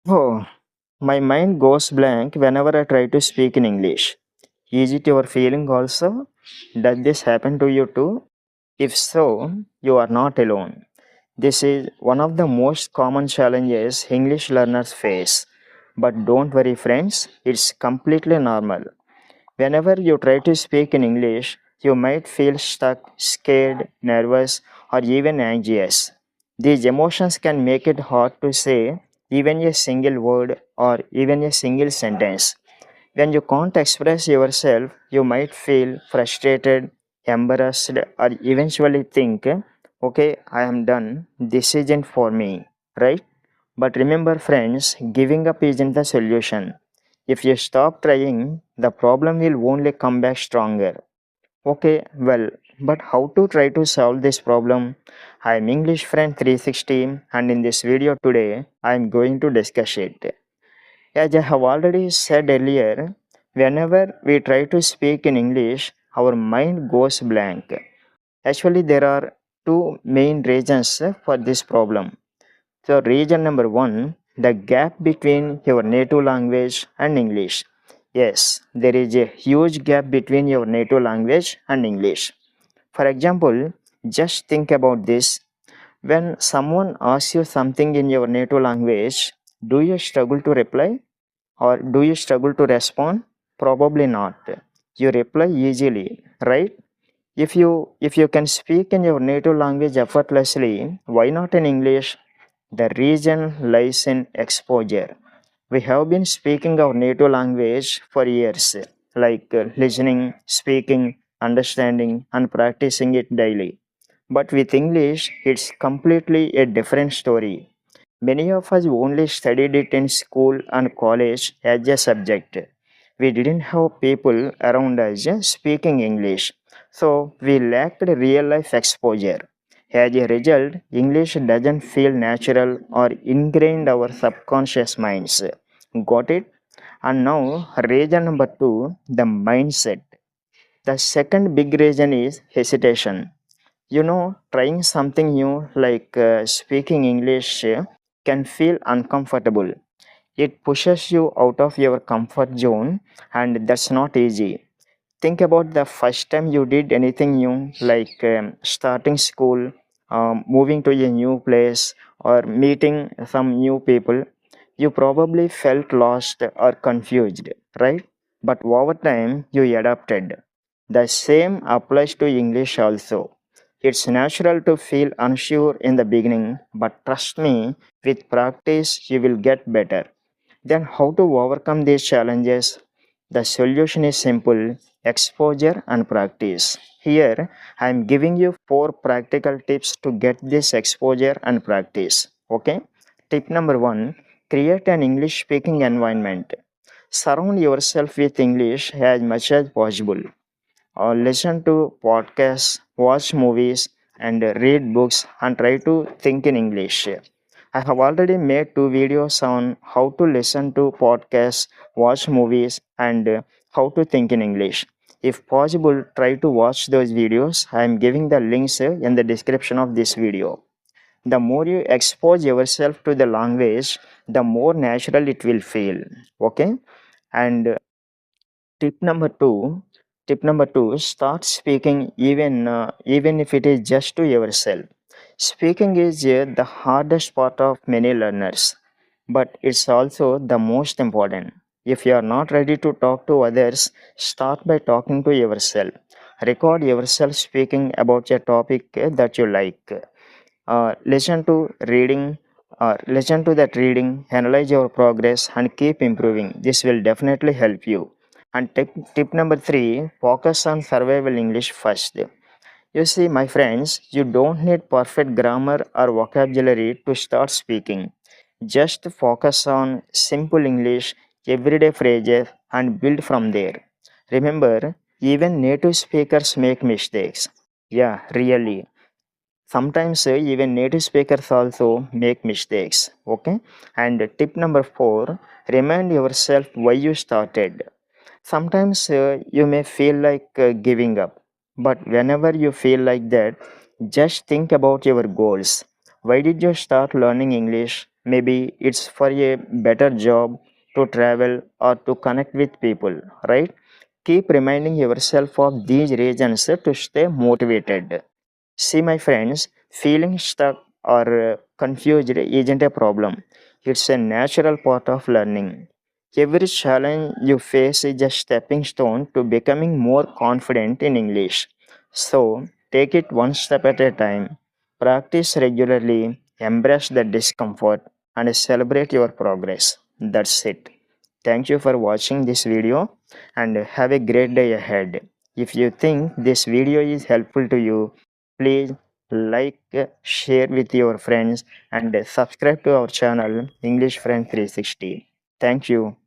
Oh, my mind goes blank whenever I try to speak in English. Is it your feeling also? Does this happen to you too? If so, you are not alone. This is one of the most common challenges English learners face. But don't worry, friends, it's completely normal. Whenever you try to speak in English, you might feel stuck, scared, nervous, or even anxious. These emotions can make it hard to say even a single word or even a single sentence. When you can't express yourself, you might feel frustrated, embarrassed, or eventually think, okay, I am done, this isn't for me, right? But remember, friends, giving up isn't the solution. If you stop trying, the problem will only come back stronger. Okay, well, but how to try to solve this problem? I am English Friend 360 and in this video today I am going to discuss it. As I have already said earlier, whenever we try to speak in English, our mind goes blank. Actually, there are two main reasons for this problem. So, reason number one, the gap between your native language and English. Yes, there is a huge gap between your native language and English. For example, just think about this. When someone asks you something in your native language, do you struggle to reply or do you struggle to respond? Probably not. You reply easily, right? If you can speak in your native language effortlessly, why not in English? The reason lies in exposure. We have been speaking our native language for years, like listening, speaking, understanding, and practicing it daily. But with English, it's completely a different story. Many of us only studied it in school and college as a subject. We didn't have people around us speaking English, so we lacked real life exposure. As a result, English doesn't feel natural or ingrained our subconscious minds. Got it? And now, reason number two, the mindset. The second big reason is hesitation. Trying something new like speaking English can feel uncomfortable. It pushes you out of your comfort zone, and that's not easy. Think about the first time you did anything new, like starting school, moving to a new place, or meeting some new people. You probably felt lost or confused, right? But over time, you adapted. The same applies to English also. It's natural to feel unsure in the beginning, but trust me, with practice, you will get better. Then, how to overcome these challenges? The solution is simple: exposure and practice. Here, I am giving you four practical tips to get this exposure and practice. Okay? Tip number one, create an English speaking environment. Surround yourself with English as much as possible. Listen to podcasts, watch movies, and read books and try to think in English. I have already made two videos on how to listen to podcasts, watch movies, and how to think in English. If possible, try to watch those videos. I am giving the links in the description of this video. The more you expose yourself to the language, the more natural it will feel. Okay? And Tip number two, tip number two, start speaking even if it is just to yourself. Speaking is the hardest part of many learners, but it's also the most important. If you are not ready to talk to others, start by talking to yourself. Record yourself speaking about a topic that you like. Listen to that reading, analyze your progress, and keep improving. This will definitely help you. And tip number three, focus on survival English first. You see, my friends, you don't need perfect grammar or vocabulary to start speaking. Just focus on simple English, everyday phrases, and build from there. Remember, even native speakers make mistakes. Yeah, really. Sometimes even native speakers also make mistakes. Okay, and tip number four, remind yourself why you started. Sometimes you may feel like giving up, but whenever you feel like that, just think about your goals. Why did you start learning English? Maybe it's for a better job, to travel, or to connect with people, right? Keep reminding yourself of these reasons to stay motivated. See, my friends, feeling stuck or confused isn't a problem. It's a natural part of learning. Every challenge you face is a stepping stone to becoming more confident in English. So, take it one step at a time. Practice regularly, embrace the discomfort, and celebrate your progress. That's it. Thank you for watching this video and have a great day ahead. If you think this video is helpful to you, please like, share with your friends, and subscribe to our channel English Friend 360. Thank you.